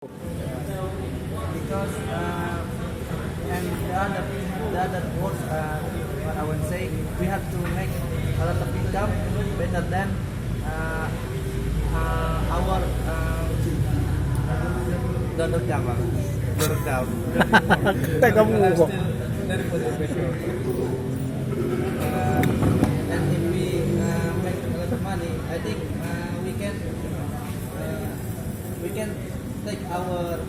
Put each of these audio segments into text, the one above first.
Because and the other words what I would say, we have to make a lot of income better than our donor down donor down. Teka mo ko. And if we make a lot of money, I think we can take our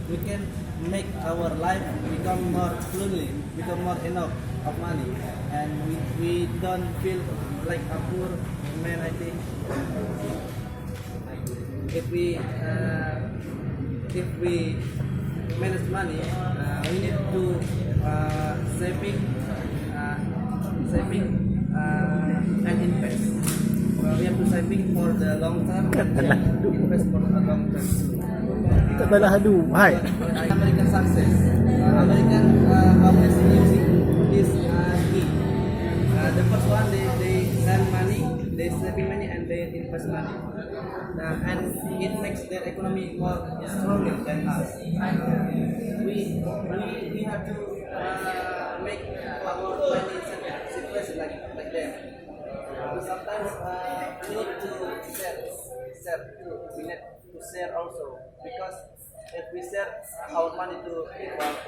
we can make our life become more fluently, become more enough of money, and we don't feel like a poor man. I think if we manage money, we need to saving and invest. We have to saving for the long term and then invest for the long term. Kadalahan hai. American success. American always using this key. The first one, they send money, they saving money, and they invest money. And it makes their economy more stronger than us. We have to make our money situation like them. Sometimes we need to share too. We need to share also, because if we share our money to people,